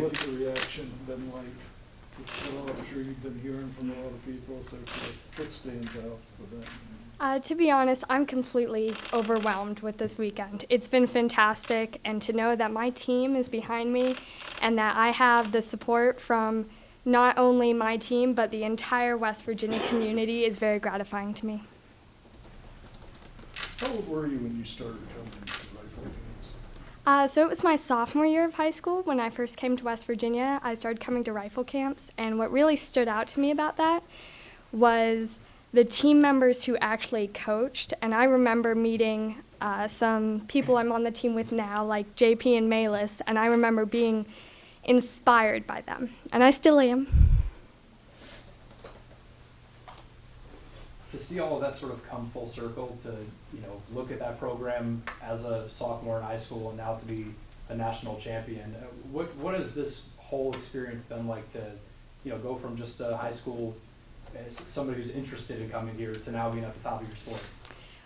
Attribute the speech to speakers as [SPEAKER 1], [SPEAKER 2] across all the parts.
[SPEAKER 1] what's the reaction been like? Well, I'm sure you've been hearing from a lot of people, so what stands out with that?
[SPEAKER 2] To be honest, I'm completely overwhelmed with this weekend. It's been fantastic, and to know that my team is behind me and that I have the support from not only my team but the entire West Virginia community is very gratifying to me.
[SPEAKER 1] How old were you when you started coming to rifle games?
[SPEAKER 2] So it was my sophomore year of high school when I first came to West Virginia. I started coming to rifle camps, and what really stood out to me about that was the team members who actually coached. And I remember meeting some people I'm on the team with now, like JP and Malis, and I remember being inspired by them, and I still am.
[SPEAKER 3] To see all of that sort of come full circle, to look at that program as a sophomore in high school and now to be a national champion, what has this whole experience been like to go from just a high school as somebody who's interested in coming here to now being at the top of your sport?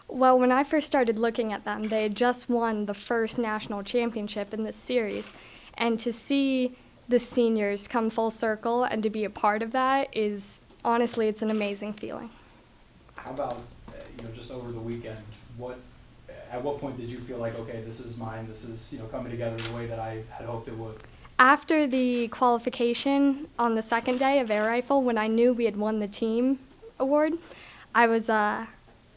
[SPEAKER 2] Well, when I first started looking at them, they had just won the first national championship in this series, and to see the seniors come full circle and to be a part of that is, honestly, it's an amazing feeling.
[SPEAKER 3] How about, just over the weekend, at what point did you feel like, okay, this is mine, this is, coming together the way that I had hoped it would?
[SPEAKER 2] After the qualification on the second day of air rifle, when I knew we had won the team award, I was a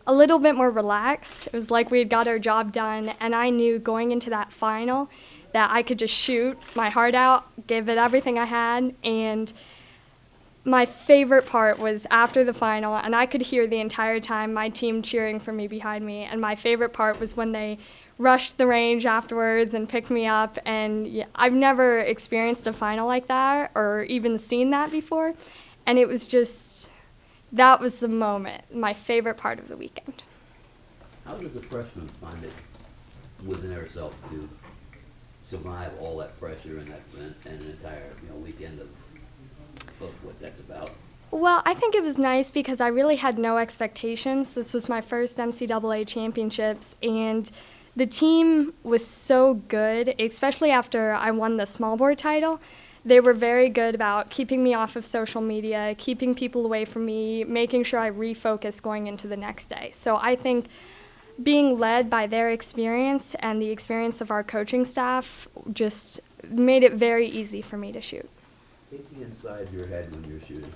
[SPEAKER 2] little bit more relaxed. It was like we had got our job done, and I knew going into that final that I could just shoot my heart out, give it everything I had, and my favorite part was after the final, and I could hear the entire time my team cheering for me behind me, and my favorite part was when they rushed the range afterwards and picked me up, and I've never experienced a final like that or even seen that before, and it was just, that was the moment, my favorite part of the weekend.
[SPEAKER 4] How did the freshmen find it within herself to survive all that pressure and an entire weekend of what that's about?
[SPEAKER 2] Well, I think it was nice because I really had no expectations. This was my first NCAA championships, and the team was so good, especially after I won the small board title. They were very good about keeping me off of social media, keeping people away from me, making sure I refocused going into the next day. So I think being led by their experience and the experience of our coaching staff just made it very easy for me to shoot.
[SPEAKER 4] Thinking inside your head when you're shooting,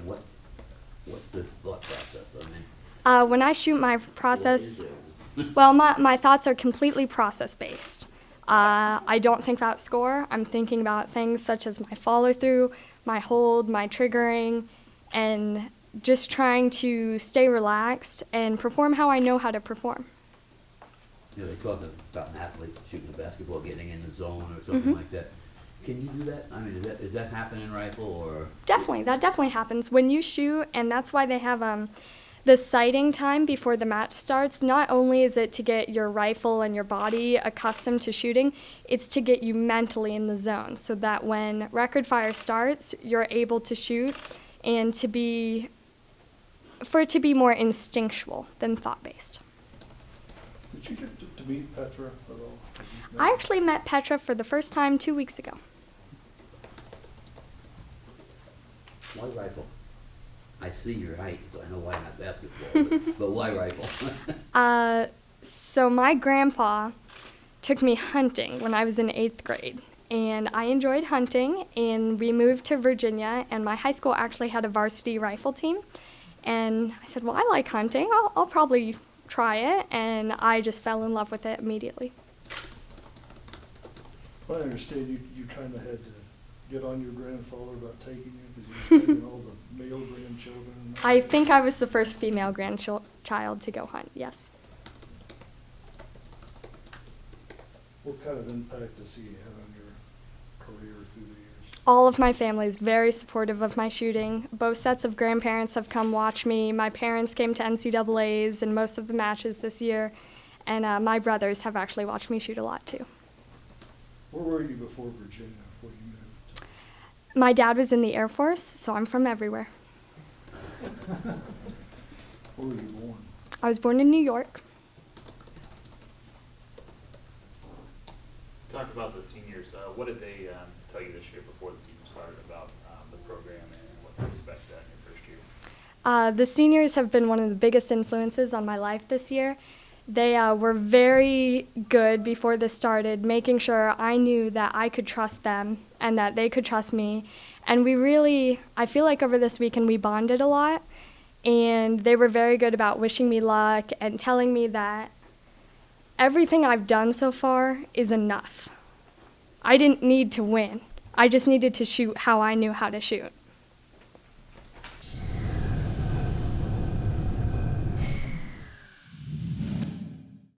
[SPEAKER 4] what's the thought process? I mean,
[SPEAKER 2] when I shoot, my process,
[SPEAKER 4] what is it?
[SPEAKER 2] well, my thoughts are completely process-based. I don't think about score. I'm thinking about things such as my follow-through, my hold, my triggering, and just trying to stay relaxed and perform how I know how to perform.
[SPEAKER 4] They talk about an athlete shooting a basketball, getting in the zone or something like that. Can you do that? I mean, does that happen in rifle or?
[SPEAKER 2] Definitely, that definitely happens when you shoot, and that's why they have the sighting time before the match starts. Not only is it to get your rifle and your body accustomed to shooting, it's to get you mentally in the zone so that when record fire starts, you're able to shoot and for it to be more instinctual than thought-based.
[SPEAKER 1] Did you get to meet Petra at all?
[SPEAKER 2] I actually met Petra for the first time 2 weeks ago.
[SPEAKER 4] Why rifle? I see your height, so I know why not basketball, but why rifle?
[SPEAKER 2] So my grandpa took me hunting when I was in 8th grade, and I enjoyed hunting, and we moved to Virginia, and my high school actually had a varsity rifle team, and I said, well, I like hunting, I'll probably try it, and I just fell in love with it immediately.
[SPEAKER 1] Well, I understand you kind of had to get on your grandfather about taking you because you were taking all the male grandchildren. And
[SPEAKER 2] I think I was the first female grandchild to go hunt, yes.
[SPEAKER 1] What kind of impact does he have on your career through the years?
[SPEAKER 2] All of my family is very supportive of my shooting. Both sets of grandparents have come watch me. My parents came to NCAAs and most of the matches this year, and my brothers have actually watched me shoot a lot too.
[SPEAKER 1] Where were you before Virginia, before you moved?
[SPEAKER 2] My dad was in the Air Force, so I'm from everywhere.
[SPEAKER 1] Where were you born?
[SPEAKER 2] I was born in New York.
[SPEAKER 5] Tell talked about the seniors. What did they tell you this year before the season started about the program and what to expect in your first year?
[SPEAKER 2] The seniors have been one of the biggest influences on my life this year. They were very good before this started, making sure I knew that I could trust them and that they could trust me. And I feel like over this weekend we bonded a lot, and they were very good about wishing me luck and telling me that everything I've done so far is enough. I didn't need to win. I just needed to shoot how I knew how to shoot.